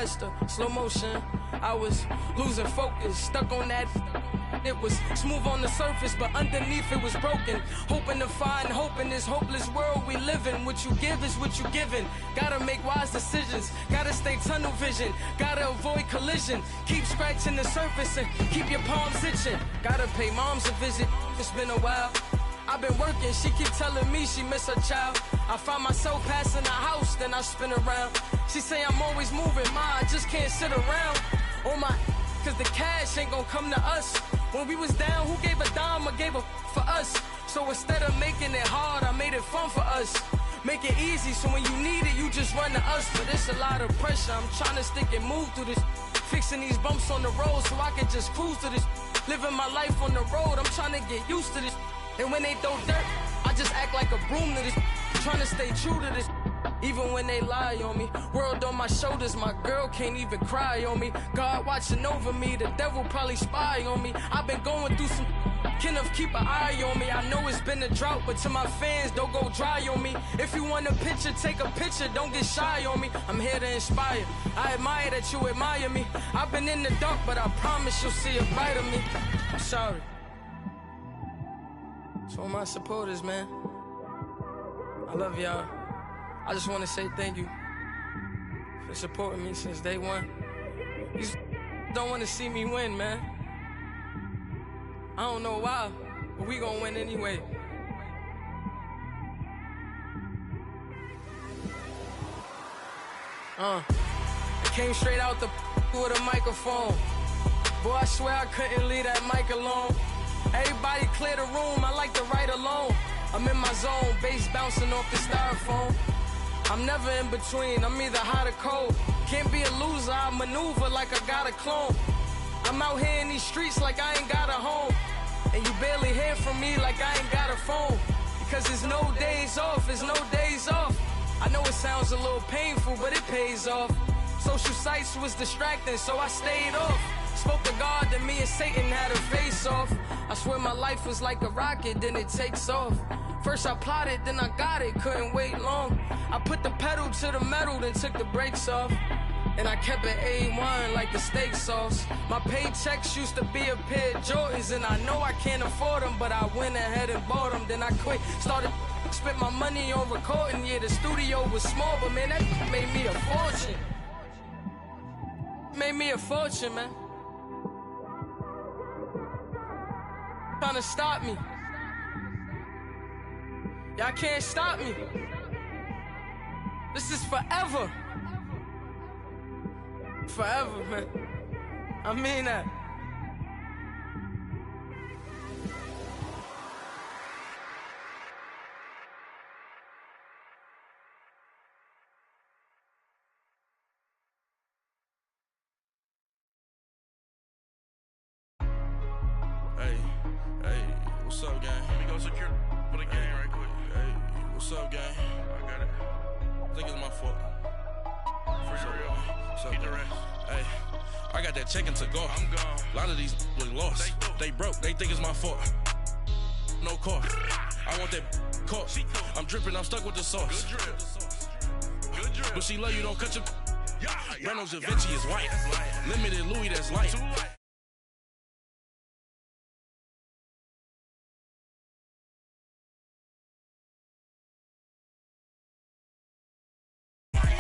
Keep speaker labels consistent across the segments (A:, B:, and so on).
A: faster, slow motion. I was losing focus, stuck on that. It was smooth on the surface, but underneath it was broken. Hoping to find hope in this hopeless world we live in. What you give is what you given. Gotta make wise decisions, gotta stay tunnel vision, gotta avoid collision. Keep scratching the surface and keep your palms itching. Gotta pay moms a visit, it's been a while. I've been working, she keep telling me she miss her child. I find myself passing the house, then I spin around. She say I'm always moving, I just can't sit around. Oh my, cause the cash ain't gonna come to us. When we was down, who gave a dime or gave a for us? So instead of making it hard, I made it fun for us. Make it easy, so when you need it, you just run to us. But it's a lot of pressure, I'm trying to stick and move through this. Fixing these bumps on the road so I can just cruise to this. Living my life on the road, I'm trying to get used to this. And when they throw dirt, I just act like a broom to this. Trying to stay true to this. Even when they lie on me, world on my shoulders, my girl can't even cry on me. God watching over me, the devil probably spy on me. I've been going through some, Kenneth keep an eye on me. I know it's been a drought, but to my fans, don't go dry on me. If you want a picture, take a picture, don't get shy on me. I'm here to inspire, I admire that you admire me. I've been in the dark, but I promise you'll see a bright of me. I'm sorry. To all my supporters, man, I love y'all. I just want to say thank you for supporting me since day one. You don't want to see me win, man. I don't know why, but we gonna win anyway. I came straight out the with a microphone. Boy, I swear I couldn't leave that mic alone. Everybody clear the room, I like to write alone. I'm in my zone, bass bouncing off the styrofoam. I'm never in between, I'm either hot or cold. Can't be a loser, I maneuver like I got a clone. I'm out here in these streets like I ain't got a home. And you barely hear from me like I ain't got a phone. Because there's no days off, there's no days off. I know it sounds a little painful, but it pays off. Social sites was distracting, so I stayed off. Spoke to God, then me and Satan had a face off. I swear my life was like a rocket, then it takes off. First I plotted, then I got it, couldn't wait long. I put the pedal to the metal, then took the brakes off. And I kept it A1 like the steak sauce. My paychecks used to be a pair of Jordans, and I know I can't afford them, but I went ahead and bought them. Then I quit, started spent my money on recording. Yeah, the studio was small, but man, that made me a fortune. Made me a fortune, man. Trying to stop me. Y'all can't stop me. This is forever. Forever, man. I mean that.
B: Hey, what's up, gang?
C: Let me go secure for the game right quick.
B: Hey, what's up, gang?
C: I got it.
B: I think it's my fault.
C: For real.
B: What's up,
C: Get the
B: gang?
C: rest.
B: Hey, I got that check and took off.
C: I'm gone.
B: A lot of these look lost. They broke, they think it's my fault. No cost. I want that caught. I'm dripping, I'm stuck with the sauce.
C: Good drip. Good drip.
B: But she love you, don't cut your.
C: Yeah,
B: Reynolds Da Vinci is white. Limited Louis, that's light.
C: Too light.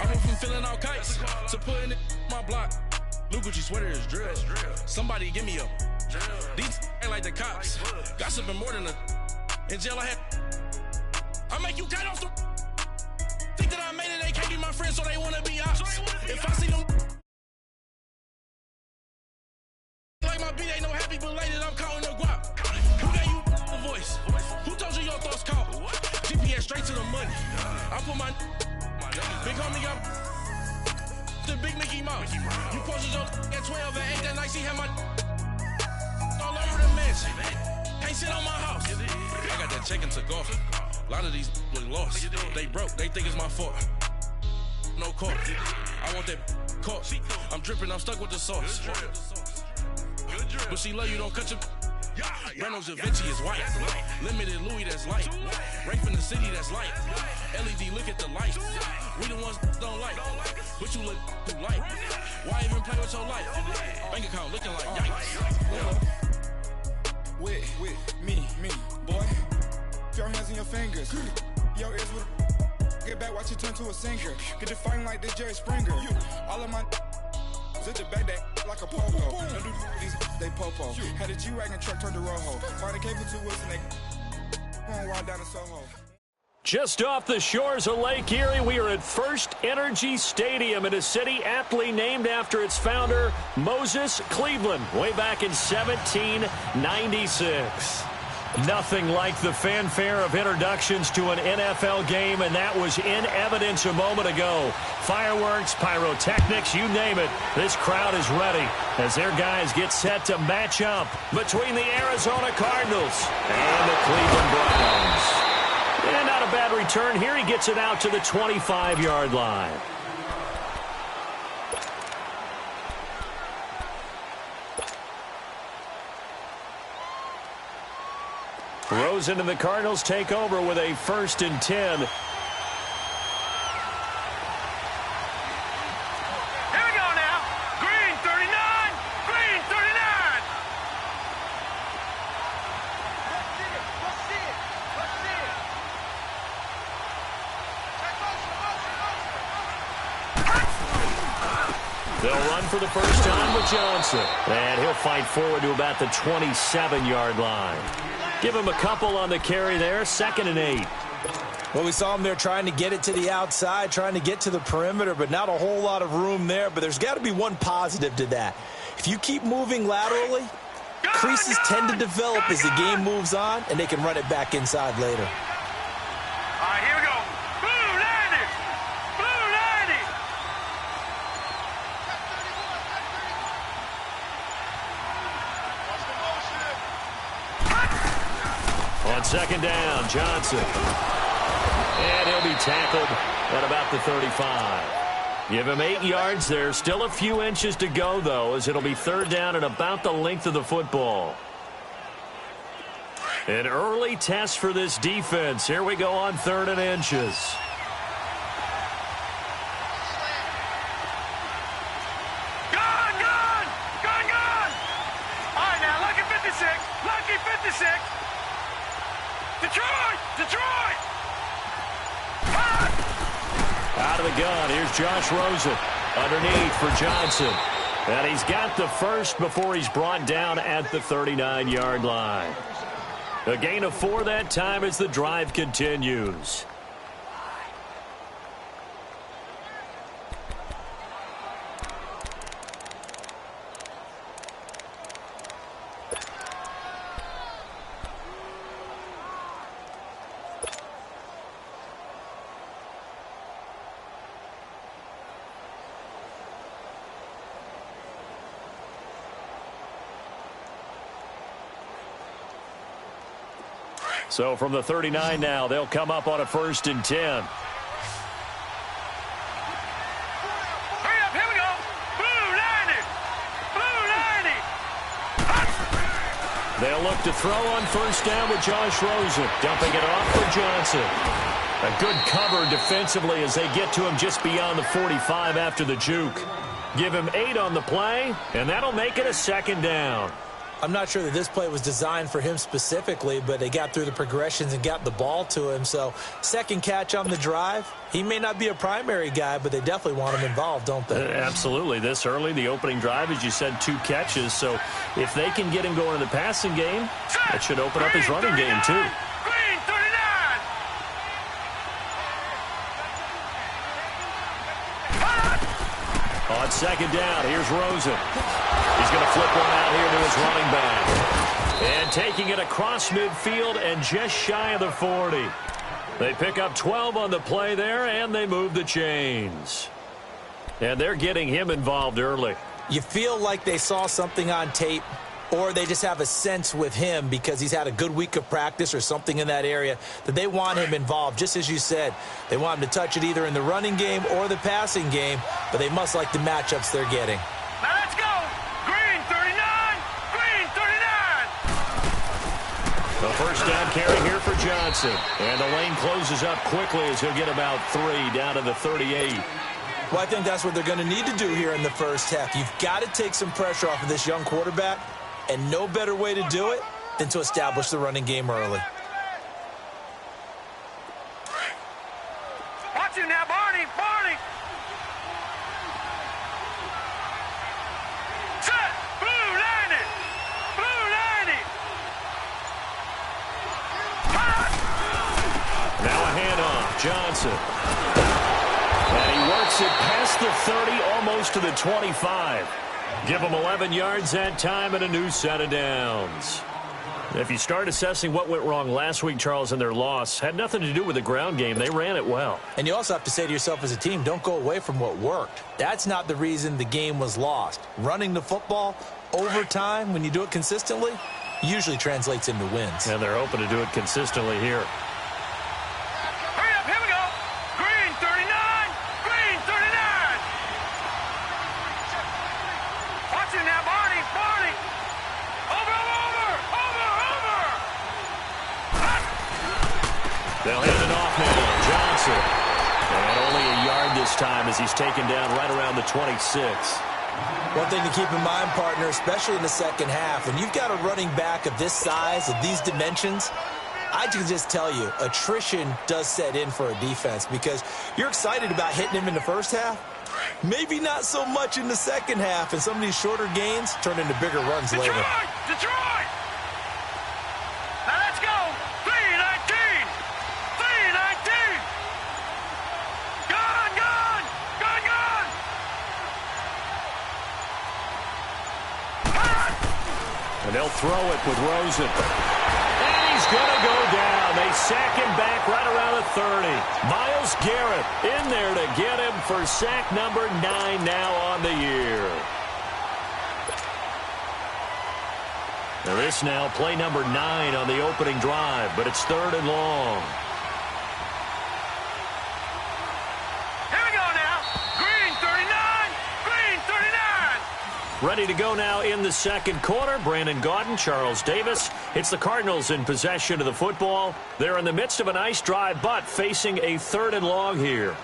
B: I went from filling out kites to putting it in my block. New Gucci sweater is drill. Somebody give me a. These ain't like the cops. Gossiping more than a. In jail I had. I make you cut off the. Think that I made it, they can't be my friends, so they wanna be ops. If I see them. Like my beat ain't no happy belated, I'm counting the guap. Who gave you the voice? Who told you your thoughts count? GPS straight to the money. I put my. Big homie up the big Mickey Mouse. You posted your at 12 and 8 that night, she had my all over the mansion. Can't sit on my house. I got that check and took off. A lot of these look lost. They broke, they think it's my fault. No cost. I want that caught. I'm dripping, I'm stuck with the sauce. But she love you, don't cut your. Reynolds Da Vinci is white. Limited Louis, that's light. Rape in the city, that's light. LED, look at the light. We the ones don't like, but you look too light. Why even play with your life? Bank account looking like yikes.
D: With me, boy. Your hands and your fingers. Your ears with get back, watch it turn to a singer. Get the fighting like this Jerry Springer. All of my zip the back that like a popo. Don't do these they popo. Had a G-Wagon truck turned to Rojo. Find a cable 2 wheels and they going wild down in Soho.
E: Just off the shores of Lake Erie, we are at First Energy Stadium in a city aptly named after its founder, Moses Cleveland, way back in 1796. Nothing like the fanfare of introductions to an NFL game, and that was in evidence a moment ago. Fireworks, pyrotechnics, you name it. This crowd is ready as their guys get set to match up between the Arizona Cardinals and the Cleveland Browns. And not a bad return here. He gets it out to the 25-yard line. Rosen and the Cardinals take over with a 1st and 10. They'll run for the first time with Johnson. And he'll fight forward to about the 27-yard line. Give him a couple on the carry there. 2nd and 8.
F: Well, we saw him there trying to get it to the outside, trying to get to the perimeter, but not a whole lot of room there. But there's got to be one positive to that. If you keep moving laterally, creases tend to develop as the game moves on, and they can run it back inside later.
C: All right, here we go. Blue 90! Blue 90!
E: On 2nd down, Johnson. And he'll be tackled at about the 35. Give him 8 yards there. Still a few inches to go, though, as it'll be 3rd down and about the length of the football. An early test for this defense. Here we go on 3rd and inches.
C: Gone! All right, now, lucky 56. Lucky 56. Detroit!
E: Out of the gun, here's Josh Rosen. Underneath for Johnson. And he's got the first before he's brought down at the 39-yard line. A gain of 4 that time as the drive continues. So from the 39 now, they'll come up on a 1st and 10.
C: Hurry up, here we go. Blue 90!
E: They'll look to throw on 1st down with Josh Rosen. Dumping it off for Johnson. A good cover defensively as they get to him just beyond the 45 after the juke. Give him 8 on the play, and that'll make it a 2nd down.
F: I'm not sure that this play was designed for him specifically, but they got through the progressions and got the ball to him. So 2nd catch on the drive. He may not be a primary guy, but they definitely want him involved, don't they?
E: Absolutely. This early, the opening drive, as you said, 2 catches. So if they can get him going in the passing game, that should open up his running game too.
C: Green 39!
E: On 2nd down, here's Rosen. He's going to flip one out here to his running back. And taking it across midfield and just shy of the 40. They pick up 12 on the play there, and they move the chains. And they're getting him involved early.
F: You feel like they saw something on tape, or they just have a sense with him because he's had a good week of practice or something in that area that they want him involved. Just as you said, they want him to touch it either in the running game or the passing game, but they must like the matchups they're getting.
C: Now let's go! Green 39! Green 39!
E: The 1st down carry here for Johnson. And the lane closes up quickly as he'll get about 3 down to the 38.
F: Well, I think that's what they're going to need to do here in the first half. You've got to take some pressure off of this young quarterback, and no better way to do it than to establish the running game early.
C: Watch you now, Barney! Barney! Set! Blue landed! Blue landed!
E: Now a handoff. Johnson. And he works it past the 30, almost to the 25. Give him 11 yards that time and a new set of downs. If you start assessing what went wrong last week, Charles, in their loss, had nothing to do with the ground game. They ran it well.
F: And you also have to say to yourself as a team, don't go away from what worked. That's not the reason the game was lost. Running the football over time, when you do it consistently, usually translates into wins.
E: And they're hoping to do it consistently here.
C: Hurry up, here we go! Green 39! Green 39! Watch you now, Barney! Barney! Over!
E: They'll hand it off now. Johnson. And only a yard this time as he's taken down right around the 26.
F: One thing to keep in mind, partner, especially in the second half, when you've got a running back of this size, of these dimensions, I can just tell you, attrition does set in for a defense because you're excited about hitting him in the first half. Maybe not so much in the second half, and some of these shorter gains turn into bigger runs later.
C: Detroit! Now let's go! 319! 319! Gone! Gone! Gone! Gone!
E: And they'll throw it with Rosen. And he's going to go down. They sack him back right around the 30. Myles Garrett in there to get him for sack number 9 now on the year. Now this now play number 9 on the opening drive, but it's 3rd and long.
C: Here we go now. Green 39. Green 39.
E: Ready to go now in the second quarter. Brandon Gaudin, Charles Davis. It's the Cardinals in possession of the football. They're in the midst of a nice drive, but facing a 3rd and long here.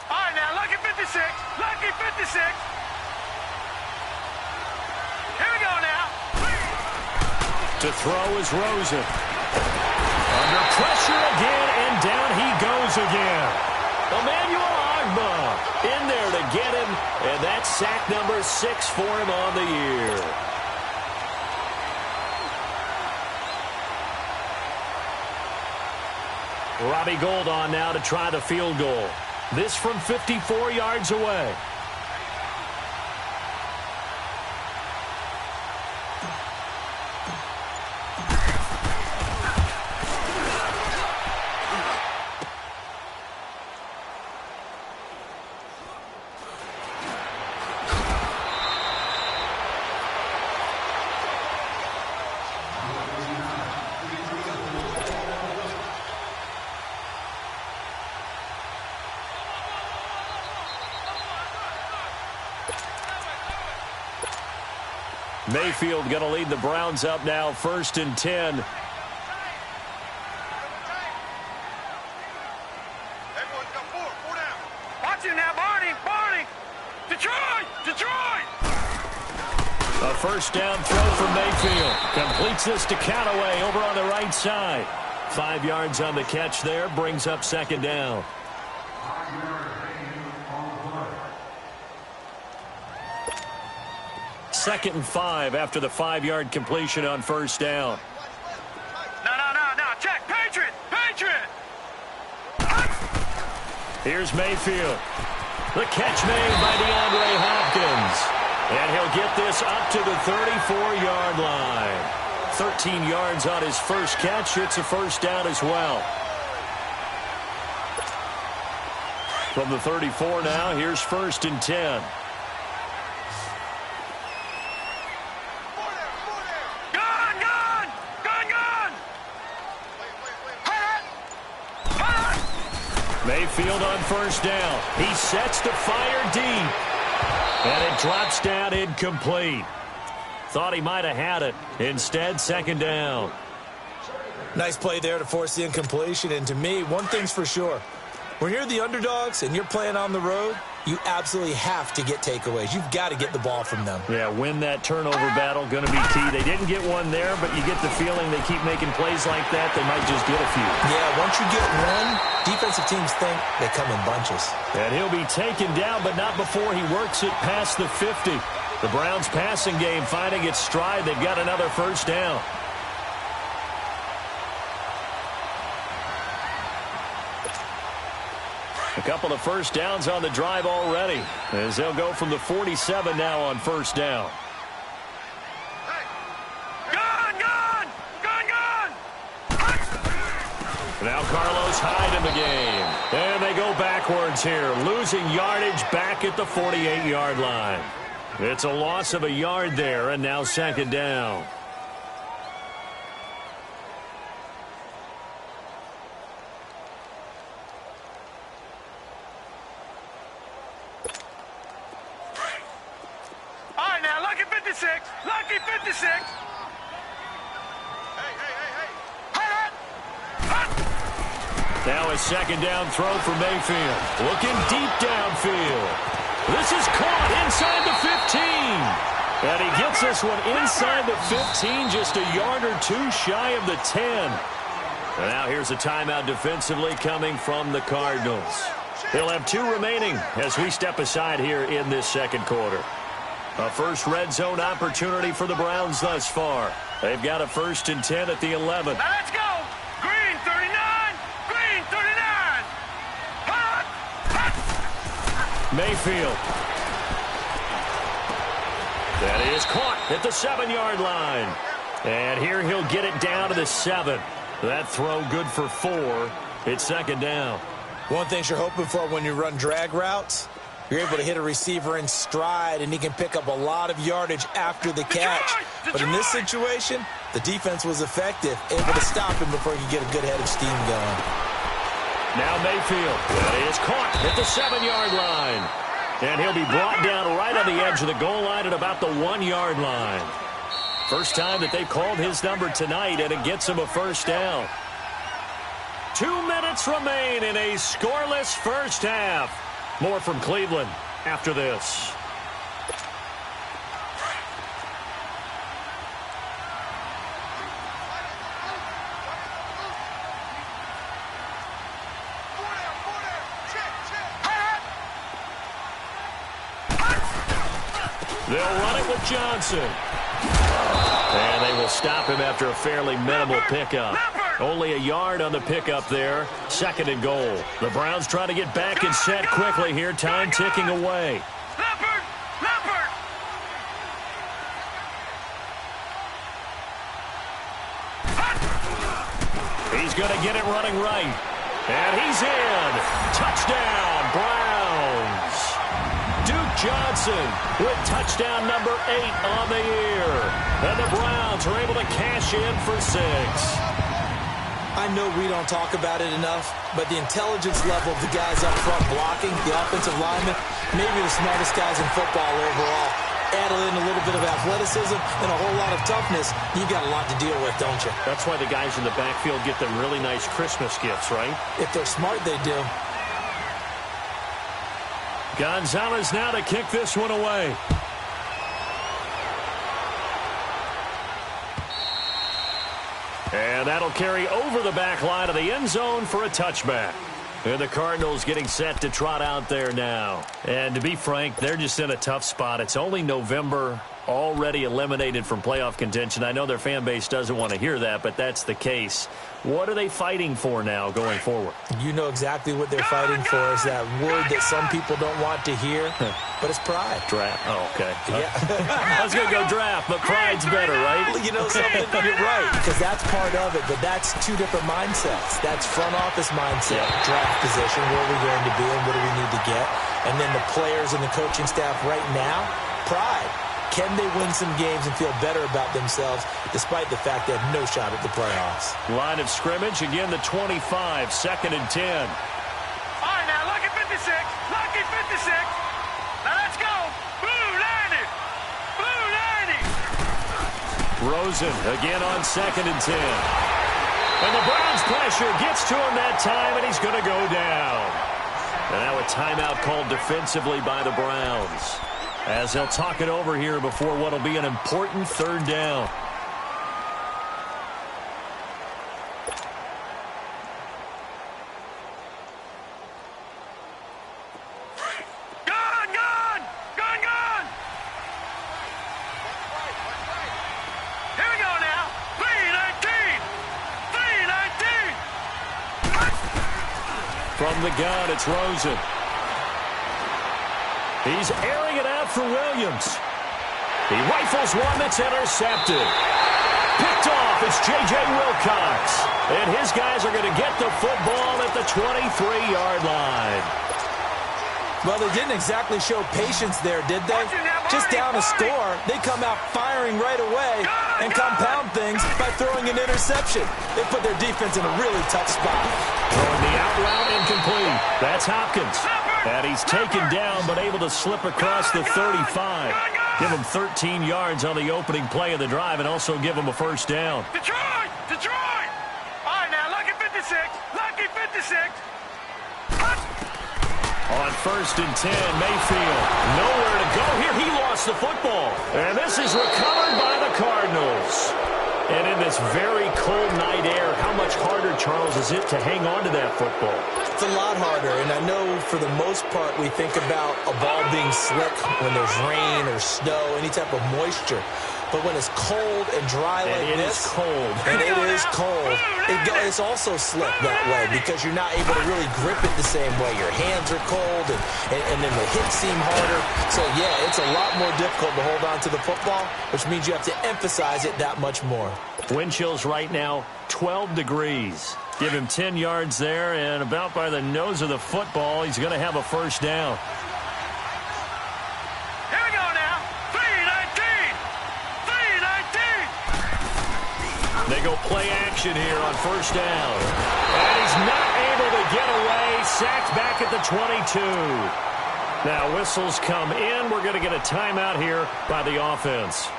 C: All right, now, lucky 56. Lucky 56. Here we go now.
E: To throw is Rosen. Under pressure again, and down he goes again. Emmanuel Ogbah in there to get him, and that's sack number 6 for him on the year. Robbie Gould on now to try the field goal. This from 54 yards away. Mayfield going to lead the Browns up now, 1st and 10.
C: Watch it now, Barney. Barney. Detroit. Detroit.
E: A first down throw from Mayfield. Completes this to Callaway over on the right side. 5 yards on the catch there. Brings up 2nd down. Second and 5 after the 5-yard completion on 1st down.
C: No. Check. Patriot. Patriot.
E: Here's Mayfield. The catch made by DeAndre Hopkins. And he'll get this up to the 34-yard line. 13 yards on his first catch. It's a first down as well. From the 34 now, here's 1st and 10. Mayfield on 1st down. He sets to fire deep. And it drops down incomplete. Thought he might have had it. Instead, 2nd down.
F: Nice play there to force the incompletion. And to me, one thing's for sure. When you're the underdogs and you're playing on the road, you absolutely have to get takeaways. You've got to get the ball from them.
E: Yeah, win that turnover battle, going to be key. They didn't get one there, but you get the feeling they keep making plays like that, they might just get a few.
F: Yeah, once you get one, defensive teams think they come in bunches.
E: And he'll be taken down, but not before he works it past the 50. The Browns' passing game finding its stride. They've got another first down. A couple of first downs on the drive already, as they'll go from the 47 now on first down.
C: Gun, gun! Gun, gun!
E: Now Carlos Hyde in the game. And they go backwards here, losing yardage back at the 48-yard line. It's a loss of a yard there, and now second down.
C: Lucky 56.
E: Now a second down throw for Mayfield. Looking deep downfield. This is caught inside the 15. And he gets this one inside the 15, just a yard or two shy of the 10. And now here's a timeout defensively coming from the Cardinals. They'll have 2 remaining as we step aside here in this second quarter. A first red zone opportunity for the Browns thus far. They've got a 1st and 10 at the 11.
C: Now let's go. Green 39. Green 39. Hot. Hot.
E: Mayfield. That is caught at the 7-yard line. And here he'll get it down to the 7. That throw good for 4. It's second down.
F: One thing you're hoping for when you run drag routes, you're able to hit a receiver in stride, and he can pick up a lot of yardage after the catch. But in this situation, the defense was effective, able to stop him before he could get a good head of steam going.
E: Now Mayfield. That is caught at the 7-yard line. And he'll be brought down right on the edge of the goal line at about the 1-yard line. First time that they've called his number tonight, and it gets him a first down. 2 minutes remain in a scoreless first half. More from Cleveland after this. They'll run it with Johnson. And they will stop him after a fairly minimal pickup. Only a yard on the pickup there. 2nd and goal. The Browns trying to get back and set quickly here. Time ticking away. He's going to get it running right. And he's in. Touchdown, Browns. Duke Johnson with touchdown number 8 on the year. And the Browns are able to cash in for 6.
F: I know we don't talk about it enough, but the intelligence level of the guys up front blocking, the offensive linemen, maybe the smartest guys in football overall. Add in a little bit of athleticism and a whole lot of toughness, you got a lot to deal with, don't you?
E: That's why the guys in the backfield get them really nice Christmas gifts, right?
F: If they're smart, they do.
E: Gonzalez now to kick this one away. And that'll carry over the back line of the end zone for a touchback. And the Cardinals getting set to trot out there now. And to be frank, they're just in a tough spot. It's only November, already eliminated from playoff contention. I know their fan base doesn't want to hear that, but that's the case. What are they fighting for now going forward?
F: You know exactly what they're fighting for is that word that some people don't want to hear, but it's pride.
E: Draft. Oh, okay.
F: Yeah.
E: I was going to go draft, but pride's better, right?
F: Well, you know something? You're right, because that's part of it, but that's 2 different mindsets. That's front office mindset, draft position, where are we going to be and what do we need to get? And then the players and the coaching staff right now, pride. Can they win some games and feel better about themselves despite the fact they have no shot at the playoffs?
E: Line of scrimmage, again the 25, 2nd and 10.
C: All right, now, lucky 56. Lucky 56. Now, let's go. Blue 90. Blue 90.
E: Rosen again on 2nd and 10. And the Browns' pressure gets to him that time, and he's going to go down. And now a timeout called defensively by the Browns, as they'll talk it over here before what will be an important third down. From the gun, it's Rosen. He's airing it out for Williams. He rifles one that's intercepted. Picked off, it's J.J. Wilcox. And his guys are going to get the football at the 23-yard line.
F: Well, they didn't exactly show patience there, did they? Just down a score, they come out firing right away and compound things by throwing an interception. They put their defense in a really tough spot.
E: Throwing the out route incomplete. That's Hopkins. And he's taken down but able to slip across the 35. Give him 13 yards on the opening play of the drive and also give him a first down.
C: Detroit! Detroit! All right, now, lucky 56. Lucky 56.
E: On 1st and 10, Mayfield. Nowhere to go here. He lost the football. And this is recovered by the Cardinals. And in this very cold night air, how much harder, Charles, is it to hang on to that football?
F: It's a lot harder, and I know for the most part we think about a ball being slick when there's rain or snow, any type of moisture. But when it's cold and dry like
E: this,
F: it's cold, it's also slick that way because you're not able to really grip it the same way. Your hands are cold, and then the hits seem harder. So, yeah, it's a lot more difficult to hold on to the football, which means you have to emphasize it that much more.
E: Wind chills right now, 12 degrees. Give him 10 yards there, and about by the nose of the football, he's going to have a first down. They go play action here on first down. And he's not able to get away. Sacked back at the 22. Now whistles come in. We're going to get a timeout here by the offense,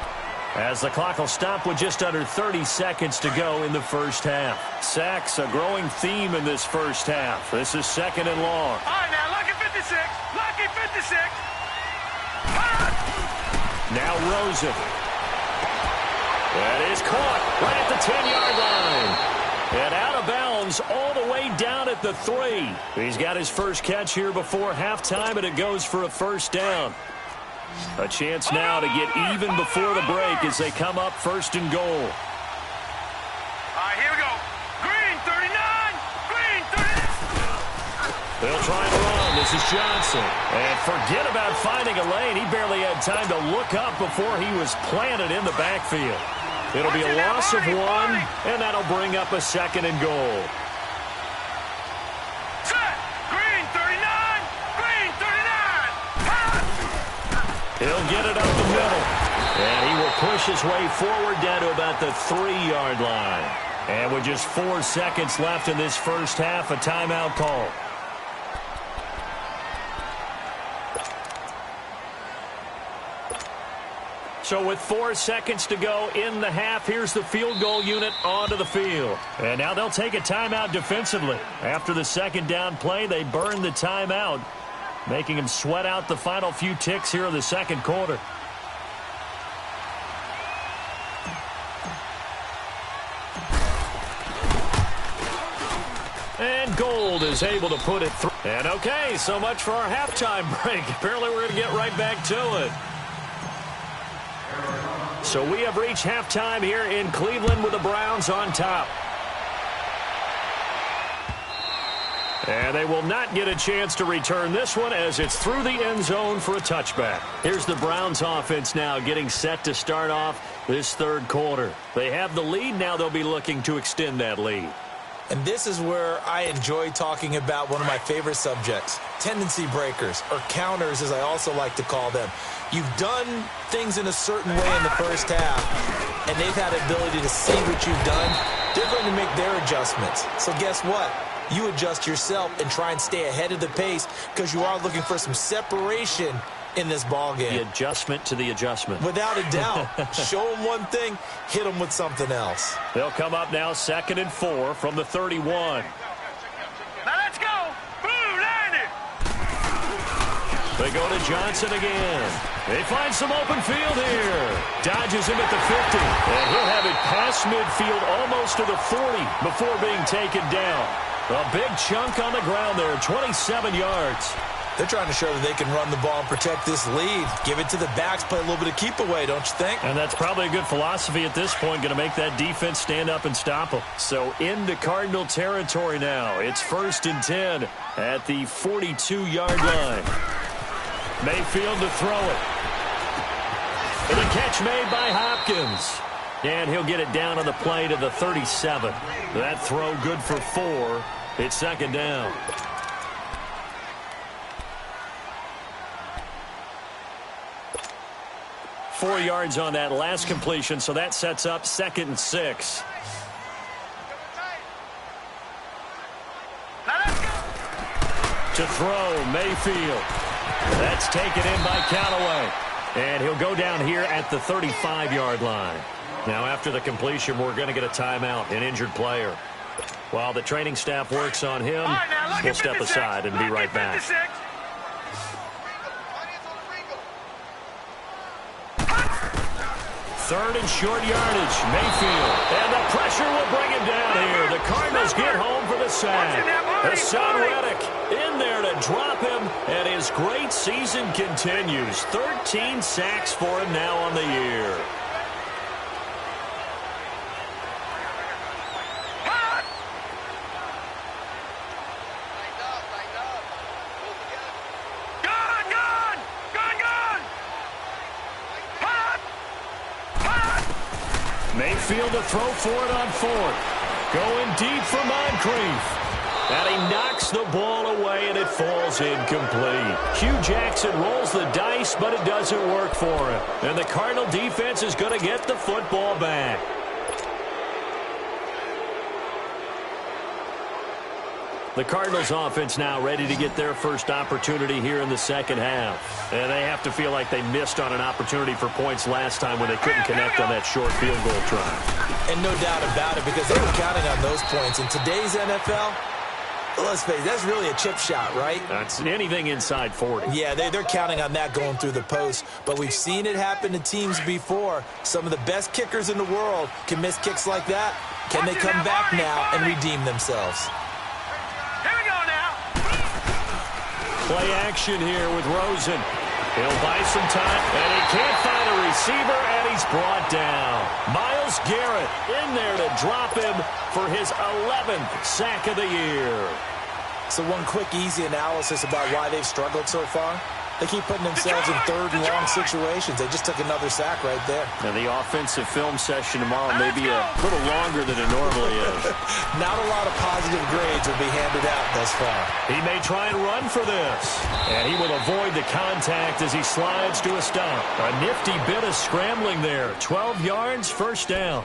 E: as the clock will stop with just under 30 seconds to go in the first half. Sacks, a growing theme in this first half. This is 2nd and long.
C: All right, now, lucky 56. Lucky 56.
E: Now Rosen. That is caught right at the 10-yard line. And out of bounds all the way down at the 3. He's got his first catch here before halftime, and it goes for a first down. A chance now to get even before the break as they come up 1st and goal.
C: All right, here we go. Green, 39. Green, 39.
E: They'll try to run. This is Johnson. And forget about finding a lane. He barely had time to look up before he was planted in the backfield. It'll be a loss of 1, and that'll bring up a 2nd and goal.
C: Set. Green, 39. Green, 39.
E: He'll get it up the middle. And he will push his way forward down to about the 3-yard line. And with just 4 seconds left in this first half, a timeout call. So with 4 seconds to go in the half, here's the field goal unit onto the field. And now they'll take a timeout defensively. After the second down play, they burn the timeout, making them sweat out the final few ticks here in the second quarter. And Gold is able to put it through. And okay, so much for our halftime break. Apparently we're going to get right back to it. So we have reached halftime here in Cleveland with the Browns on top. And they will not get a chance to return this one as it's through the end zone for a touchback. Here's the Browns offense now getting set to start off this third quarter. They have the lead. Now they'll be looking to extend that lead.
F: And this is where I enjoy talking about one of my favorite subjects, tendency breakers, or counters as I also like to call them. You've done things in a certain way in the first half, and they've had the ability to see what you've done. They're going to make their adjustments. So guess what? You adjust yourself and try and stay ahead of the pace because you are looking for some separation in this ball game.
E: The adjustment to the adjustment.
F: Without a doubt. Show them one thing, hit them with something else.
E: They'll come up now 2nd and 4 from the 31.
C: Now let's go. Boom, landed.
E: They go to Johnson again. They find some open field here. Dodges him at the 50. And he'll have it past midfield almost to the 40 before being taken down. A big chunk on the ground there, 27 yards.
F: They're trying to show that they can run the ball and protect this lead. Give it to the backs, play a little bit of keep away, don't you think?
E: And that's probably a good philosophy at this point, going to make that defense stand up and stop them. So into Cardinal territory now. It's 1st and 10 at the 42-yard line. Mayfield to throw it. And a catch made by Hopkins. And he'll get it down on the play to the 37. That throw good for 4. It's 2nd down. Four yards on that last completion, so that sets up 2nd and 6. To throw, Mayfield. That's taken in by Callaway. And he'll go down here at the 35-yard line. Now, after the completion, we're going to get a timeout, an injured player. While the training staff works on him, we'll step aside and be right back. 3rd and short yardage, Mayfield. And the pressure will bring him down here. The Cardinals get home for the sack. Hassan Reddick in there to drop him, and his great season continues. 13 sacks for him now on the year. Mayfield to throw for it on 4th. Going deep for Moncrief. And he knocks the ball away, and it falls incomplete. Hugh Jackson rolls the dice, but it doesn't work for him. And the Cardinal defense is going to get the football back. The Cardinals offense now ready to get their first opportunity here in the second half. And they have to feel like they missed on an opportunity for points last time when they couldn't connect on that short field goal try.
F: And no doubt about it, because they were counting on those points. In today's NFL, let's face it, that's really a chip shot, right?
E: That's anything inside 40.
F: Yeah, they're counting on that going through the post. But we've seen it happen to teams before. Some of the best kickers in the world can miss kicks like that. Can they come back now and redeem themselves?
E: Play action here with Rosen. He'll buy some time, and he can't find a receiver, and he's brought down. Myles Garrett in there to drop him for his 11th sack of the year.
F: So one quick, easy analysis about why they've struggled so far. They keep putting themselves in 3rd and long situations. They just took another sack right there.
E: Now the offensive film session tomorrow may be a little longer than it normally is.
F: Not a lot of positive grades will be handed out thus far.
E: He may try and run for this. And he will avoid the contact as he slides to a stop. A nifty bit of scrambling there. 12 yards, 1st down.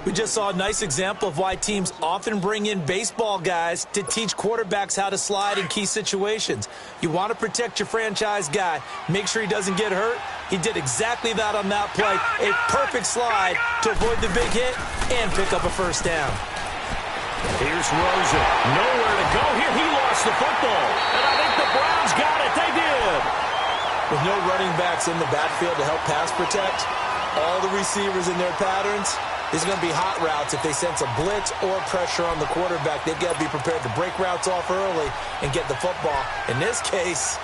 F: We just saw a nice example of why teams often bring in baseball guys to teach quarterbacks how to slide in key situations. You want to protect your franchise guy. Make sure he doesn't get hurt. He did exactly that on that play. A perfect slide to avoid the big hit and pick up a 1st down.
E: Here's Rosen. Nowhere to go here. He lost the football. And I think the Browns got it. They did.
F: With no running backs in the backfield to help pass protect, all the receivers in their patterns, these are going to be hot routes. If they sense a blitz or pressure on the quarterback, they've got to be prepared to break routes off early and get the football. In this case,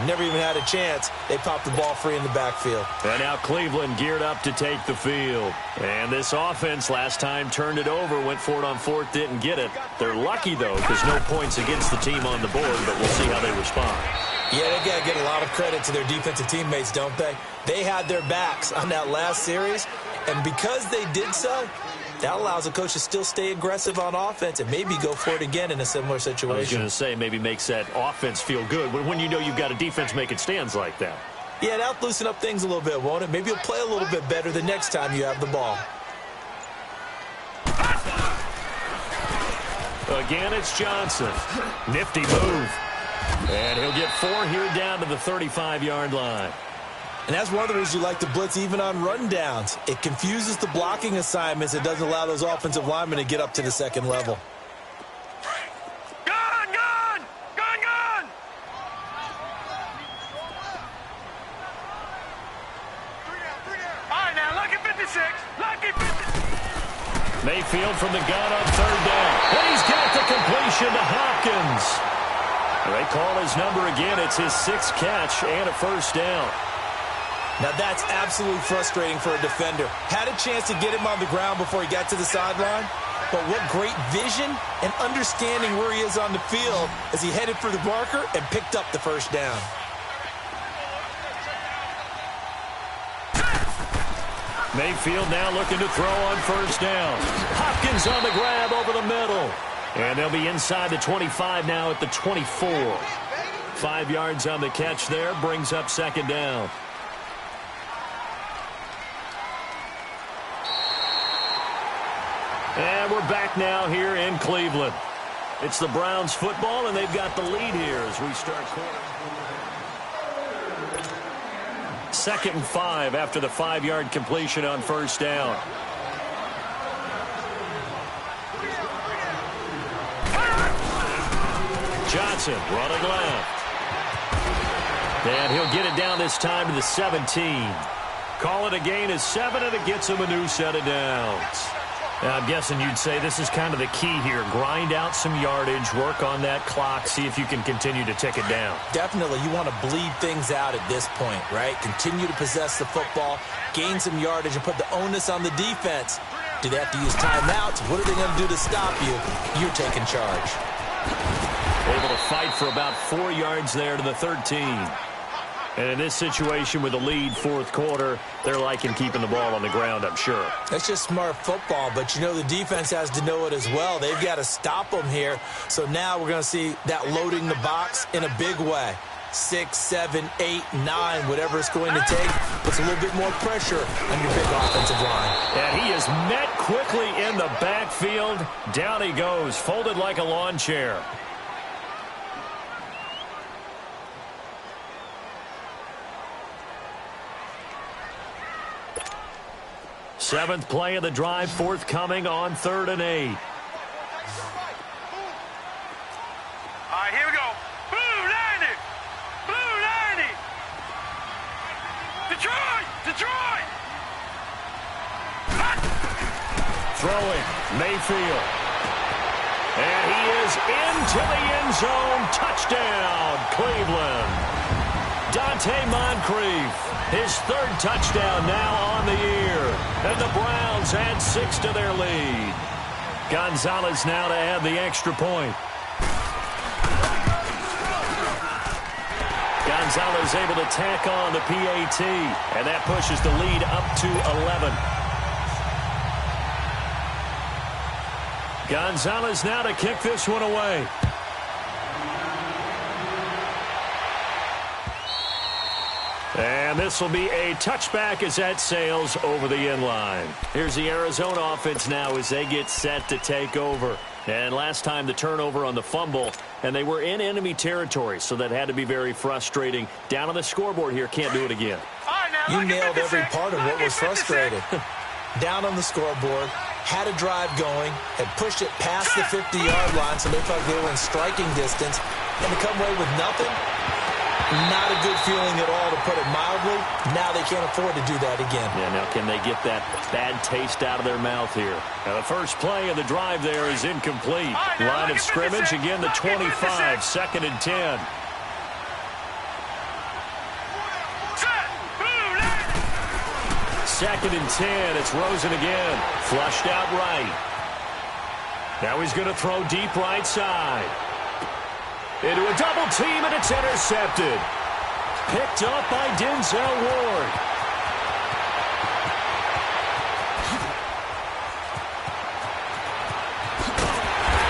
F: never even had a chance. They popped the ball free in the backfield.
E: And now Cleveland geared up to take the field. And this offense last time turned it over, went for it on 4th, didn't get it. They're lucky, though, because no points against the team on the board, but we'll see how they respond.
F: Yeah, they got to get a lot of credit to their defensive teammates, don't they? They had their backs on that last series, and because they did so, that allows a coach to still stay aggressive on offense and maybe go for it again in a similar situation.
E: I was going to say, maybe makes that offense feel good when you know you've got a defense making stands like that.
F: Yeah, that'll loosen up things a little bit, won't it? Maybe you'll play a little bit better the next time you have the ball.
E: Again, it's Johnson. Nifty move. And he'll get 4 here down to the 35-yard line.
F: And that's one of the reasons you like to blitz even on rundowns. It confuses the blocking assignments. It doesn't allow those offensive linemen to get up to the second level.
C: Gun, gun! Gun, gun! All right, now, lucky 56. Lucky 56.
E: Mayfield from the gun on 3rd down. And he's got the completion to Hopkins. They call his number again. It's his 6th catch and a 1st down.
F: Now, that's absolutely frustrating for a defender. Had a chance to get him on the ground before he got to the sideline, but what great vision and understanding where he is on the field as he headed for the marker and picked up the 1st down.
E: Mayfield now looking to throw on 1st down. Hopkins on the grab over the middle. And they'll be inside the 25 now at the 24. 5 yards on the catch there, brings up 2nd down. And we're back now here in Cleveland. It's the Browns football, and they've got the lead here as we start quarter. 2nd and 5 after the 5-yard completion on 1st down. Johnson running left. And he'll get it down this time to the 17. Call it a gain of 7, and it gets him a new set of downs. Now, I'm guessing you'd say this is kind of the key here. Grind out some yardage, work on that clock, see if you can continue to tick it down.
F: Definitely, you want to bleed things out at this point, right? Continue to possess the football, gain some yardage, and put the onus on the defense. Do they have to use timeouts? What are they going to do to stop you? You're taking charge.
E: Able to fight for about 4 yards there to the 13. And in this situation with the lead 4th quarter, they're liking keeping the ball on the ground, I'm sure.
F: That's just smart football, but you know the defense has to know it as well. They've got to stop them here. So now we're going to see that loading the box in a big way. 6, 7, 8, 9, whatever it's going to take, puts a little bit more pressure on your big offensive line.
E: And he is met quickly in the backfield. Down he goes, folded like a lawn chair. Seventh play of the drive forthcoming on 3rd and 8.
C: All right, here we go. Blue 90! Blue 90! Detroit! Detroit!
E: Throwing, Mayfield. And he is into the end zone. Touchdown, Cleveland. Dante Moncrief, his 3rd touchdown now on the year. And the Browns add 6 to their lead. Gonzalez now to add the extra point. Gonzalez able to tack on the PAT, and that pushes the lead up to 11. Gonzalez now to kick this one away. And this will be a touchback as that sails over the end line. Here's the Arizona offense now as they get set to take over. And last time the turnover on the fumble, and they were in enemy territory, so that had to be very frustrating. Down on the scoreboard here, can't do it again.
F: You nailed every part of what was frustrating. Down on the scoreboard, had a drive going, had pushed it past the 50-yard line, so they felt they were in striking distance, and to come away with nothing, not a good feeling at all, to put it mildly. Now they can't afford to do that again.
E: Yeah, now can they get that bad taste out of their mouth here? Now the first play of the drive there is incomplete. Line of scrimmage, again the 25, 2nd and 10. Second and 10, it's Rosen again. Flushed out right. Now he's going to throw deep right side. Into a double team, and it's intercepted. Picked up by Denzel Ward.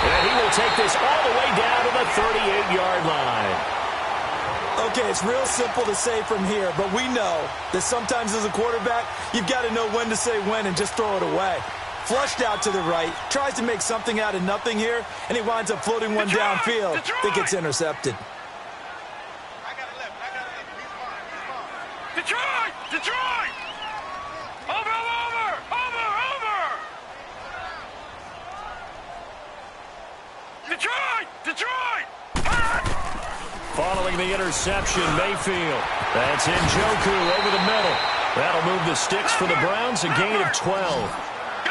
E: And he will take this all the way down to the 38-yard line.
F: Okay, it's real simple to say from here, but we know that sometimes as a quarterback, you've got to know when to say when and just throw it away. Flushed out to the right, tries to make something out of nothing here, and he winds up floating one downfield that gets intercepted.
E: Following the interception, Mayfield. That's Njoku over the middle. That'll move the sticks for the Browns, a gain of 12.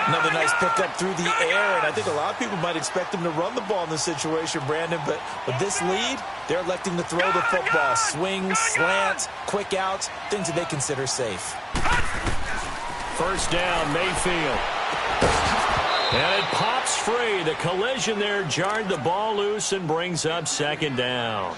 F: Another nice pickup through the air, and I think a lot of people might expect them to run the ball in this situation, Brandon, but with this lead, they're electing to throw the football. Swings, slants, quick outs, things that they consider safe.
E: First down, Mayfield. And it pops free. The collision there jarred the ball loose and brings up second down.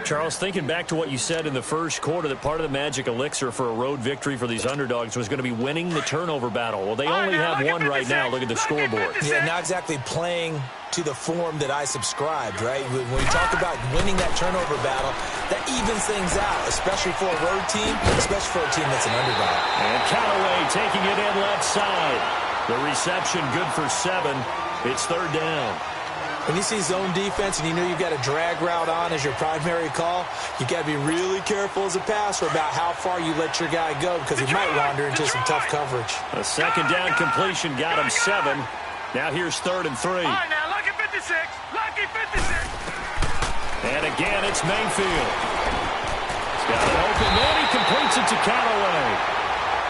E: Charles, thinking back to what you said in the first quarter, that part of the magic elixir for a road victory for these underdogs was going to be winning the turnover battle. Well, they only have one right now. Look at the scoreboard.
F: Yeah, not exactly playing to the form that I subscribed, right? When we talk about winning that turnover battle, that evens things out, especially for a road team, especially for a team that's an underdog.
E: And Callaway taking it in left side. The reception good for 7. It's third down.
F: When you see zone defense and you know you've got a drag route on as your primary call, you've got to be really careful as a passer about how far you let your guy go because he might wander into some tough coverage.
E: A second down completion got him 7. Now here's 3rd and 3.
C: All right, now, lucky 56. Lucky 56.
E: And again, it's Mayfield. He's got an open man. He completes it to Callaway.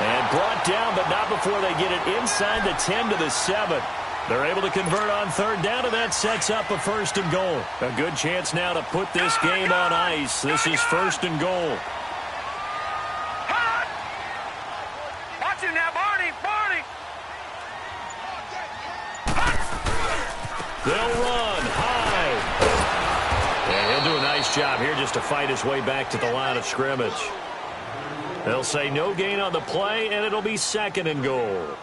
E: And brought down, but not before they get it inside the 10 to the 7. They're able to convert on third down, and that sets up a 1st and goal. A good chance now to put this game on ice. This is 1st and goal.
C: Hot. Watch him now, Barney. Barney.
E: They'll run high. And he'll do a nice job here just to fight his way back to the line of scrimmage. They'll say no gain on the play, and it'll be 2nd and goal.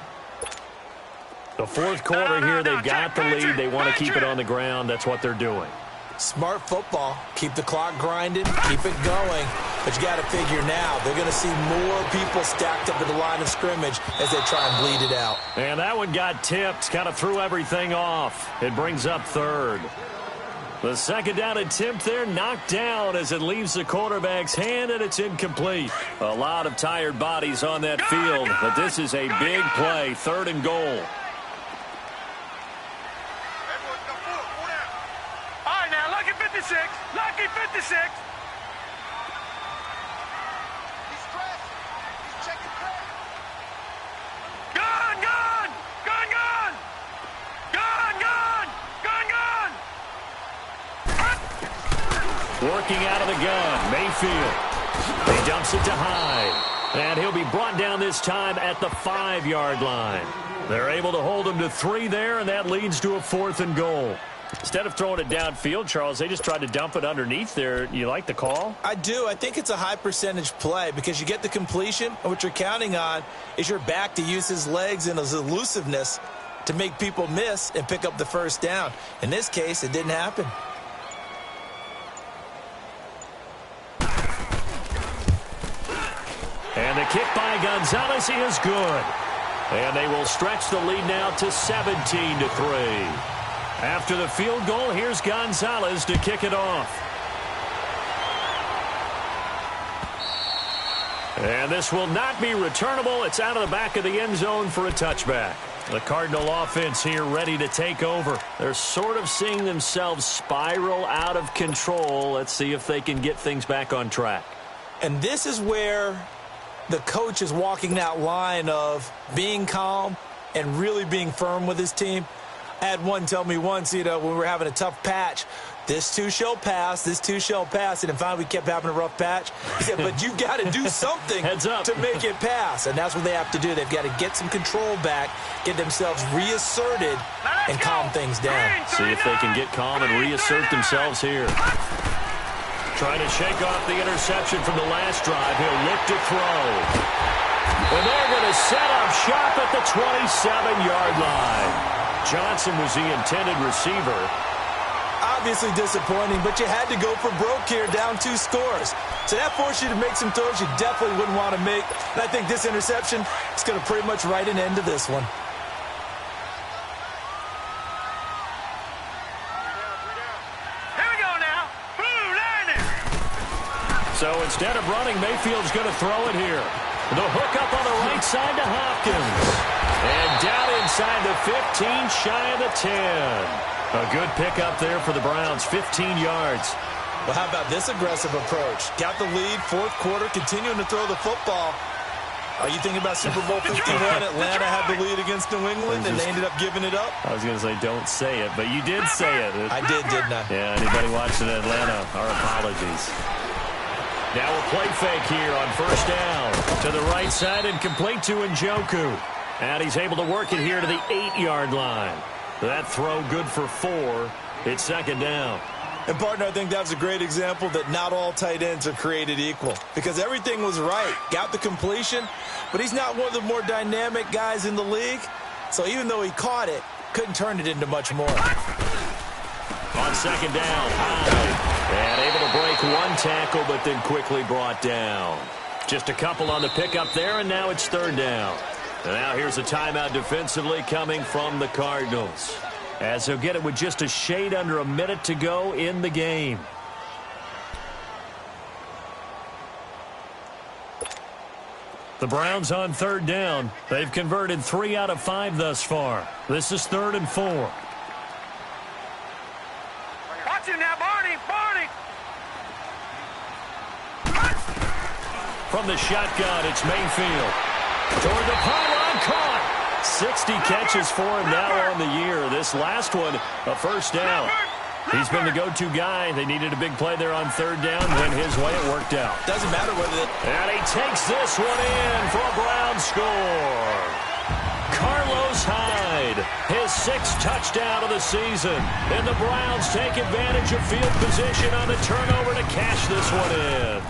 E: The fourth quarter here, they've got the lead. They want to keep it on the ground. That's what they're doing.
F: Smart football. Keep the clock grinding. Keep it going. But you got to figure now, they're going to see more people stacked up at the line of scrimmage as they try and bleed it out.
E: And that one got tipped. Kind of threw everything off. It brings up 3rd. The second down attempt there knocked down as it leaves the quarterback's hand, and it's incomplete. A lot of tired bodies on that field, but this is a big play. 3rd and goal.
C: Lucky 56. Lucky 56. Gun, gun. Gun, gun. Gun, gun. Gun, gun.
E: Working out of the gun, Mayfield. He dumps it to Hyde. And he'll be brought down this time at the 5-yard line. They're able to hold him to 3 there, and that leads to a 4th and goal. Instead of throwing it downfield, Charles, they just tried to dump it underneath there. You like the call?
F: I do. I think it's a high percentage play because you get the completion, and what you're counting on is your back to use his legs and his elusiveness to make people miss and pick up the first down. In this case, it didn't happen.
E: And the kick by Gonzalez is good. And they will stretch the lead now to 17-3. After the field goal, here's Gonzalez to kick it off. And this will not be returnable. It's out of the back of the end zone for a touchback. The Cardinal offense here ready to take over. They're sort of seeing themselves spiral out of control. Let's see if they can get things back on track.
F: And this is where the coach is walking that line of being calm and really being firm with his team. I had one tell me once, when we were having a tough patch, this too shall pass, this too shall pass. And then finally we kept having a rough patch. He said, but you've got to do something to make it pass. And that's what they have to do. They've got to get some control back, get themselves reasserted, and calm things down.
E: See if they can get calm and reassert themselves here. Trying to shake off the interception from the last drive. He'll look to throw. And they're going to set up shop at the 27-yard line. Johnson was the intended receiver.
F: Obviously disappointing, but you had to go for broke here, down 2 scores. So that forced you to make some throws you definitely wouldn't want to make. And I think this interception is going to pretty much write an end to this one.
C: Here we go now. Blue landing.
E: So instead of running, Mayfield's going to throw it here. The hook up on the right side to Hopkins. And down inside the 15, shy of the 10. A good pickup there for the Browns, 15 yards.
F: Well, how about this aggressive approach? Got the lead, fourth quarter, continuing to throw the football. Are you thinking about Super Bowl 51? Atlanta had the lead against New England, and they ended up giving it up?
E: I was going to say don't say it, but you did say it.
F: I did, didn't I?
E: Yeah, anybody watching Atlanta, our apologies. Now a play fake here on first down. To the right side and complete to Njoku. And he's able to work it here to the 8-yard line. That throw good for 4. It's second down.
F: And, partner, I think that's a great example that not all tight ends are created equal. Because everything was right. Got the completion, but he's not one of the more dynamic guys in the league. So even though he caught it, couldn't turn it into much more.
E: On second down, high. And able to break one tackle, but then quickly brought down. Just a couple on the pickup there, and now it's third down. And now here's a timeout defensively coming from the Cardinals, as they'll get it with just a shade under a minute to go in the game. The Browns on third down. They've converted 3 out of 5 thus far. This is 3rd and 4.
C: Watch him now, Barney! Barney!
E: From the shotgun, it's Mayfield. Toward the pylon, caught. 60 catches for him now on the year. This last one, a first down. He's been the go-to guy. They needed a big play there on third down. Went his way, it worked out.
F: Doesn't matter whether
E: And he takes this one in for a Brown score. Carlos Hyde, his 6th touchdown of the season. And the Browns take advantage of field position on the turnover to cash this one in.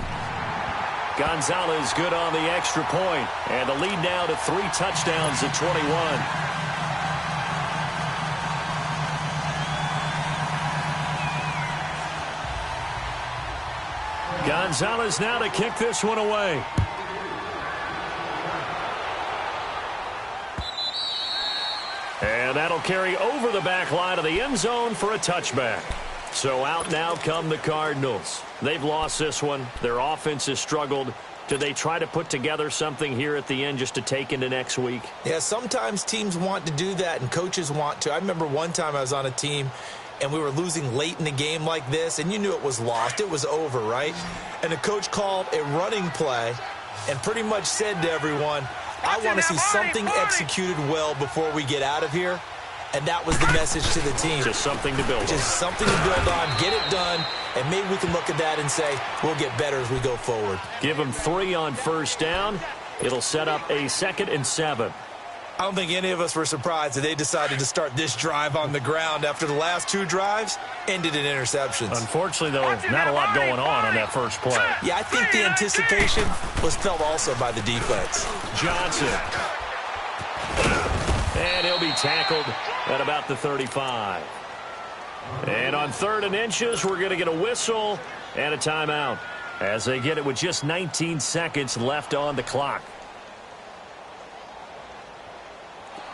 E: Gonzalez good on the extra point, and the lead now to 3 touchdowns at 21. Gonzalez now to kick this one away. And that'll carry over the back line of the end zone for a touchback. So out now come the Cardinals. They've lost this one. Their offense has struggled. Do they try to put together something here at the end just to take into next week?
F: Yeah, sometimes teams want to do that and coaches want to. I remember one time I was on a team and we were losing late in the game like this, and you knew it was lost. It was over, right? And the coach called a running play and pretty much said to everyone, I want to see something executed well before we get out of here. And that was the message to the team.
E: Just something to build on.
F: Just something to build on, get it done, and maybe we can look at that and say, we'll get better as we go forward.
E: Give them 3 on first down. It'll set up a 2nd and 7.
F: I don't think any of us were surprised that they decided to start this drive on the ground after the last 2 drives ended in interceptions.
E: Unfortunately, though, not a lot going on that first play.
F: Yeah, I think the anticipation was felt also by the defense.
E: Johnson. And he'll be tackled at about the 35. And on 3rd and inches, we're going to get a whistle and a timeout as they get it with just 19 seconds left on the clock.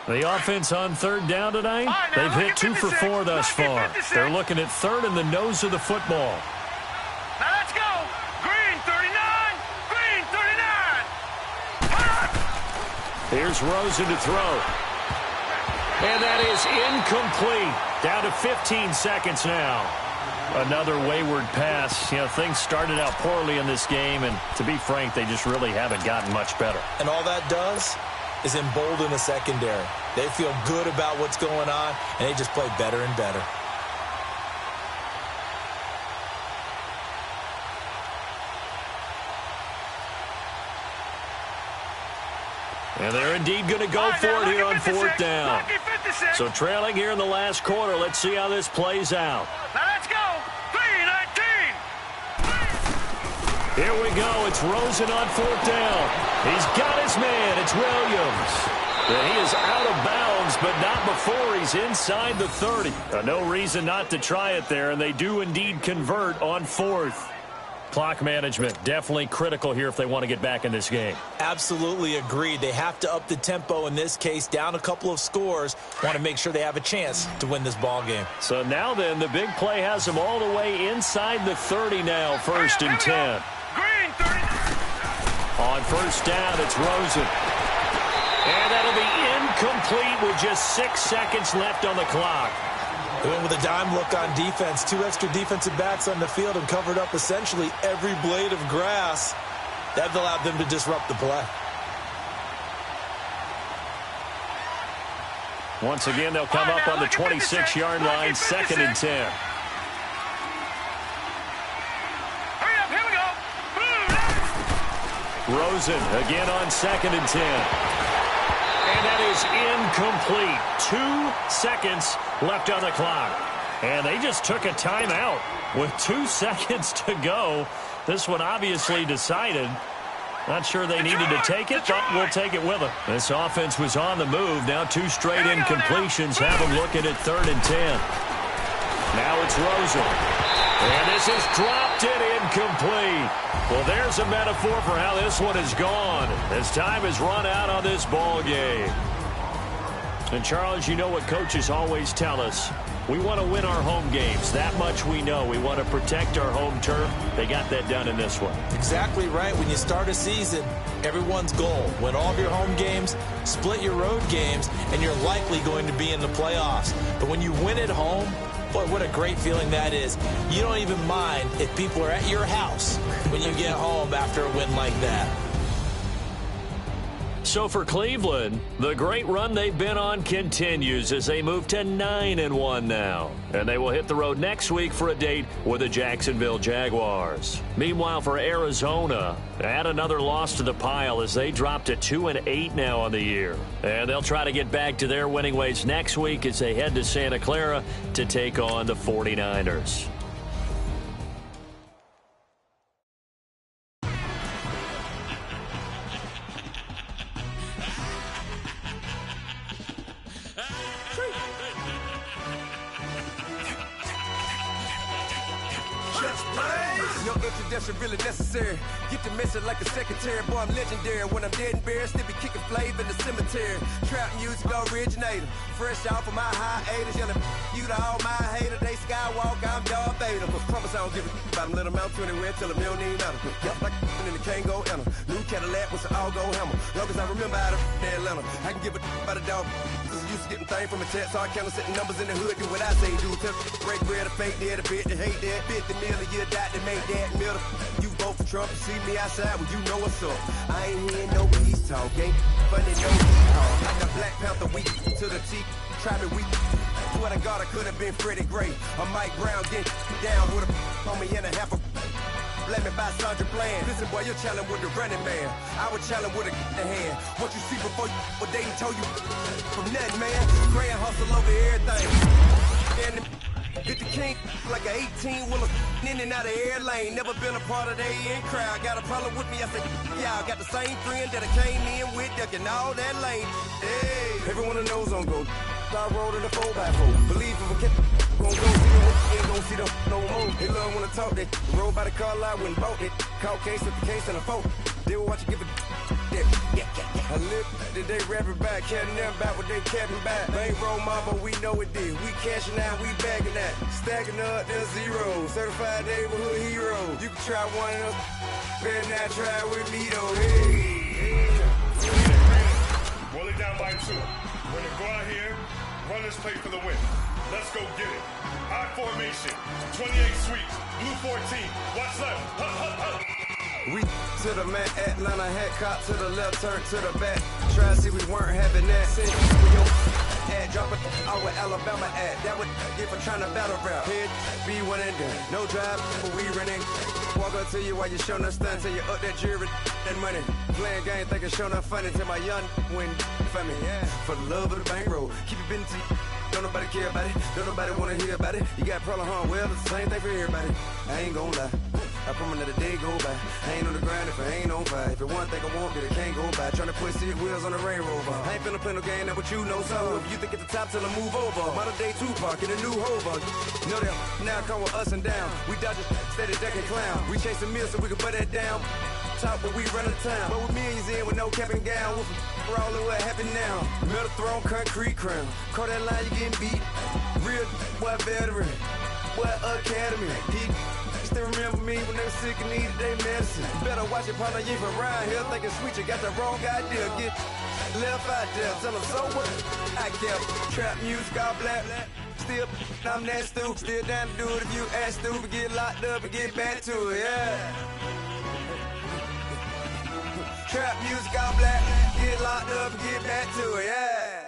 E: The offense on 3rd down tonight, they've hit 2 for 4 thus far. They're looking at 3rd in the nose of the football.
C: Now let's go! Green 39! Green 39!
E: Here's Rosen to throw. And that is incomplete. Down to 15 seconds now. Another wayward pass. You know, things started out poorly in this game, and to be frank, they just really haven't gotten much better.
F: And all that does is embolden the secondary. They feel good about what's going on, and they just play better and better.
E: And they're indeed going to go for it here on 4th down. So trailing here in the last quarter. Let's see how this plays out.
C: Now let's go! 3-19!
E: Here we go. It's Rosen on 4th down. He's got his man. It's Williams. And he is out of bounds, but not before he's inside the 30. No reason not to try it there, and they do indeed convert on 4th. Clock management, definitely critical here if they want to get back in this game.
F: Absolutely agreed. They have to up the tempo in this case, down a couple of scores. Want to make sure they have a chance to win this ball game.
E: So now then, the big play has them all the way inside the 30 now, 1st and 10.
C: Green 30!
E: On 1st down, it's Rosen. And that'll be incomplete with just 6 seconds left on the clock.
F: They went with a dime look on defense. 2 extra defensive backs on the field and covered up essentially every blade of grass. That allowed them to disrupt the play.
E: Once again, they'll come up on the 26-yard line, 2nd and 10.
C: Hurry up, here we go.
E: Rosen again on 2nd and 10. And that is incomplete. 2 seconds left on the clock. And they just took a timeout with 2 seconds to go. This one obviously decided. Not sure they needed to take it, but we'll take it with them. This offense was on the move. Now 2 straight incompletions have them looking at 3rd and 10. Now it's Rosen. And this is dropped it incomplete. Well, there's a metaphor for how this one is gone as time has run out on this ball game. And, Charles, you know what coaches always tell us. We want to win our home games. That much we know. We want to protect our home turf. They got that done in this one.
F: Exactly right. When you start a season, everyone's goal, win all of your home games, split your road games, and you're likely going to be in the playoffs. But when you win at home, boy, what a great feeling that is. You don't even mind if people are at your house when you get home after a win like that.
E: So for Cleveland, the great run they've been on continues as they move to 9-1 now. And they will hit the road next week for a date with the Jacksonville Jaguars. Meanwhile, for Arizona, add another loss to the pile as they drop to 2-8 now on the year. And they'll try to get back to their winning ways next week as they head to Santa Clara to take on the 49ers.
G: No introduction really necessary. Get the message like a secretary. Boy, I'm legendary. When I'm dead and buried, still be kicking flavor in the cemetery. Trap music originator. Fresh off of my hiatus. Yelling you to all my haters. They skywalk, I'm Darth Vader. Promise I don't give a about them. Let them out to anywhere. Tell them you don't need nothing. Yup, like and the can't go enter. New Cadillac with an all-go hammer. Long as I remember out of Atlanta. I can give a about a dog. Used to getting things from a text, so I count setting numbers in the hood. Do what I say, do. Tell break bread, a fake dead, a bit to hate that. 50 million, you die to make that middle. You vote for Trump, you see me outside, well, you know what's up. I ain't hearing no peace talk, ain't funny, no talk. Like the Black Panther, weak to the teeth. Try me weak. Swear to God, I could have been Freddie Gray. Or Mike Brown getting down with a on me and a half a. Let me buy Sandra Bland. Listen, boy, you're challenging with the running man. I was challenging with a hand. What you see before you, what they didn't tell you from nothing, man. Gray and hustle over everything. And hit the king like an 18-wheeler in and out of air lane. Never been a part of the in crowd. Got a problem with me? I said, yeah, I got the same friend that I came in with, ducking all that lane. Hey, everyone knows I'm go. I rolled in the 4x4. Believe if a kid gon' go see them, ain't gon' see them no more. They love when I talk, they roll by the car lot, went bought it. Caught case at the case and a phone. They will watch you give a I live today rapping back, catching them back what they capping back. Bankroll mama, we know it did. We cashing out, we bagging that. Stacking up, there's zero. Certified neighborhood hero. You can try one of them, better not try with me though. Hey.
H: Roll it down by 2. We're gonna go out here, run this play for the win. Let's go get it. I formation, 28 sweeps, blue 14. Watch left. Hup, hup, hup.
G: We to the man, Atlanta hat cop to the left, turn to the back. Try to see we weren't having that. Since we your ad, drop it out with Alabama at. That would get for trying to battle rap. Head, be one and done. No drive, but we running. Walk up to you while you showing us stunts. Till you up that jury, that money. Playing game, thinking showing up funny. Till my young win for me. Yeah. For the love of the bankroll. Keep it busy. Don't nobody care about it. Don't nobody wanna hear about it. You got a problem, huh? Well, it's the same thing for everybody. I ain't gon' lie. I promise that a day go by. I ain't on the grind if I ain't on fire. If it one thing I want, then it can't go by. Tryna put seat wheels on the Range Rover. I ain't finna play no game, that what you know. So if you think at the top till I move over. Modern day Tupac in a new hover. Know that now come with us and down. We dodge it, steady ducking clown. We chasing meals so we can put that down. Top when we run the town. But with millions in with no cap and gown. We're all in what happened now. Metal throne, concrete crown. Call that line, you getting beat. Real boy veteran. Boy academy. He still remember me when they were sick and needed their medicine. Better watch it, partner, you from around here thinking sweet, you got the wrong idea. Get left out there, tell them so what I kept. Trap music all black. still, I'm that stupid. Still down to do it if you ask stupid. Get locked up and get back to it, yeah. Trap music, I'm black. Get locked up and get back to it, yeah.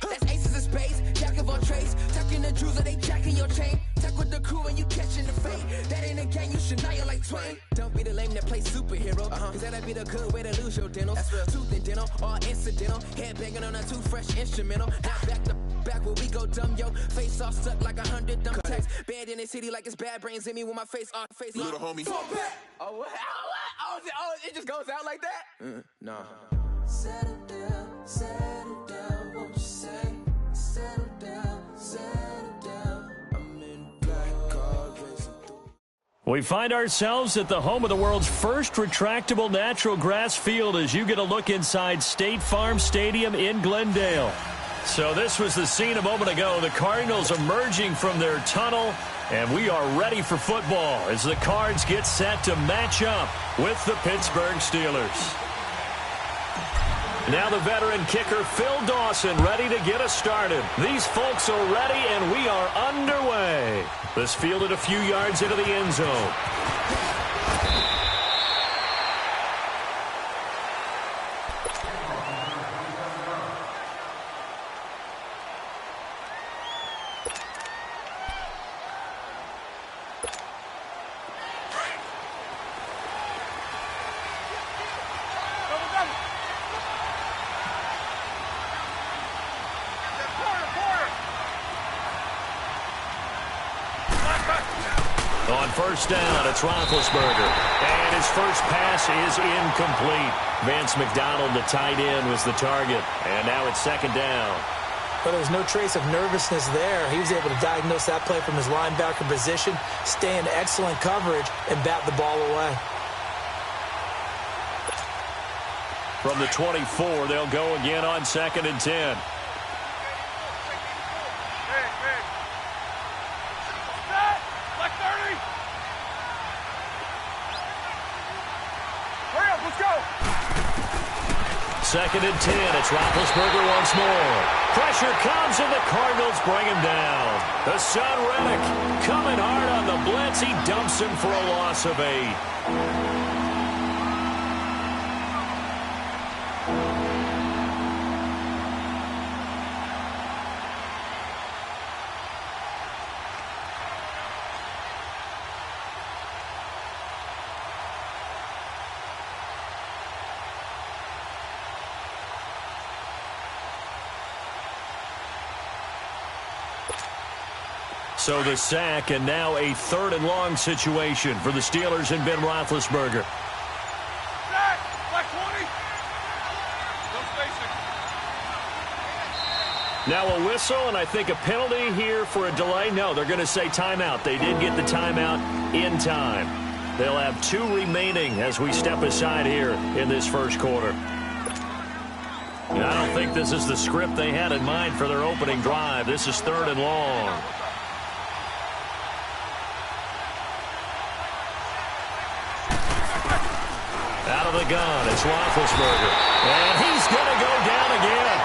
A: That's aces of spades, jack of all trades. Tucking the jewels, they jacking your chain. Tuck with the crew and you catching the fade. That ain't a game, you should know you like Twain. Don't be the lame that play superhero. Cause that'd be the good way to lose your dentals. Tooth and dental, all incidental. Head banging on a toothbrush instrumental. Now back to back where we go dumb, yo. Face all stuck like 100 dumb tags. Banned in the city like it's bad brains in me with my face on face.
G: Little homie.
A: Oh, it just goes out like that?
G: Nah.
A: Settle down, won't you say? Settle down, I'm in black cars racing through.
E: We find ourselves at the home of the world's first retractable natural grass field as you get a look inside State Farm Stadium in Glendale. So this was the scene a moment ago. The Cardinals emerging from their tunnel, and we are ready for football as the Cards get set to match up with the Pittsburgh Steelers. Now the veteran kicker Phil Dawson ready to get us started. These folks are ready, and we are underway. This fielded a few yards into the end zone. On first down, it's Roethlisberger. And his first pass is incomplete. Vance McDonald, the tight end, was the target. And now it's second down.
F: But there was no trace of nervousness there. He was able to diagnose that play from his linebacker position, stay in excellent coverage, and bat the ball away.
E: From the 24, they'll go again on second and 10. Second and 10. It's Roethlisberger once more. Pressure comes, and the Cardinals bring him down. The son Reddick coming hard on the blitz. He dumps him for a loss of 8. So the sack, and now a third and long situation for the Steelers and Ben Roethlisberger.
C: Sack! Black 20! No spacing.
E: Now a whistle, and I think a penalty here for a delay. No, they're going to say timeout. They did get the timeout in time. They'll have 2 remaining as we step aside here in this first quarter. And I don't think this is the script they had in mind for their opening drive. This is 3rd and long. Out of the gun, it's Roethlisberger. And he's going to go down again.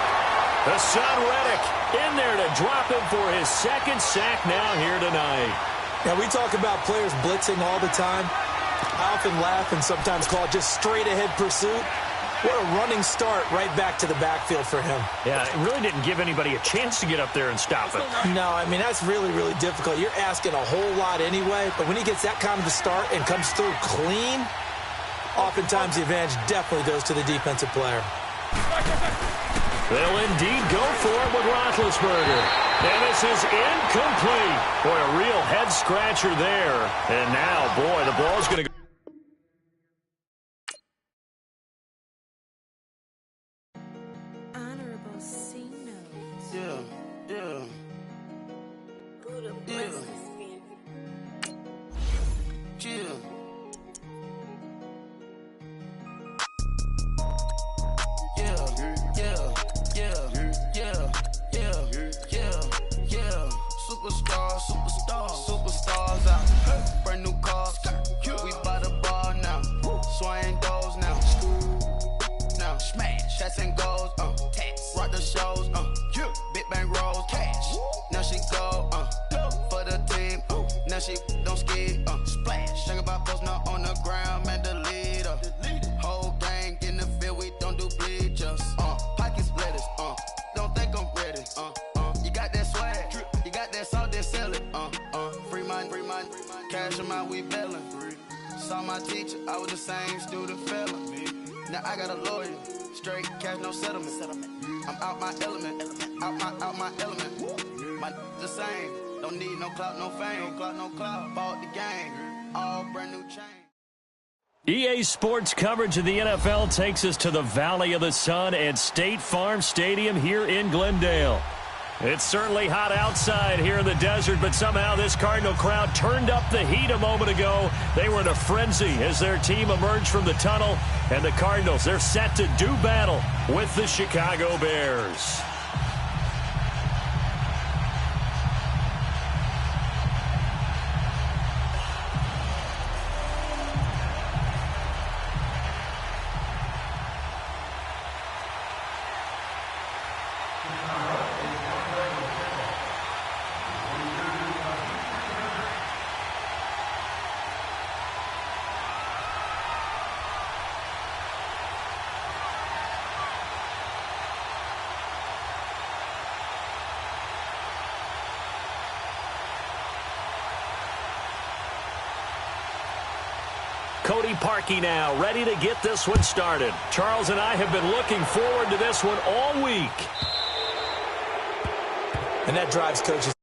E: Hassan Reddick in there to drop him for his 2nd sack now here tonight.
F: Now, we talk about players blitzing all the time. I often laugh and sometimes call it just straight-ahead pursuit. What a running start right back to the backfield for him.
E: Yeah, it really didn't give anybody a chance to get up there and stop it.
F: No, I mean, that's really, really difficult. You're asking a whole lot anyway, but when he gets that kind of a start and comes through clean, oftentimes the advantage definitely goes to the defensive player.
E: They'll indeed go for it with Roethlisberger. And this is incomplete. Boy, a real head-scratcher there. And now, boy, the ball's going to go.
I: Superstars out. Brand new cars. We buy the ball now. Swing doors now. Now smash. Shots and goals. Rock the shows. Big bang rolls. Cash. Now she go. For the team. Now she don't ski. Splash. Think about posting up on the ground. Man, the leader. Whole gang in the field. We don't do bleachers. Pocket splitters. Don't think I'm ready. You got that swag. You got that salt, then sell it. Free mind. Cash them out, we bailin'. Saw my teacher, I was the same student felon. Now I got a lawyer, straight cash, no settlement. I'm out my element, out my element. My the same, don't need no clout, no fame. No clout, bought the game, all brand new chain.
E: EA Sports coverage of the NFL takes us to the Valley of the Sun at State Farm Stadium here in Glendale. It's certainly hot outside here in the desert, but somehow this Cardinal crowd turned up the heat a moment ago. They were in a frenzy as their team emerged from the tunnel, and the Cardinals, they're set to do battle with the Chicago Bears. Cody Parkey now, ready to get this one started. Charles and I have been looking forward to this one all week.
F: And that drives coaches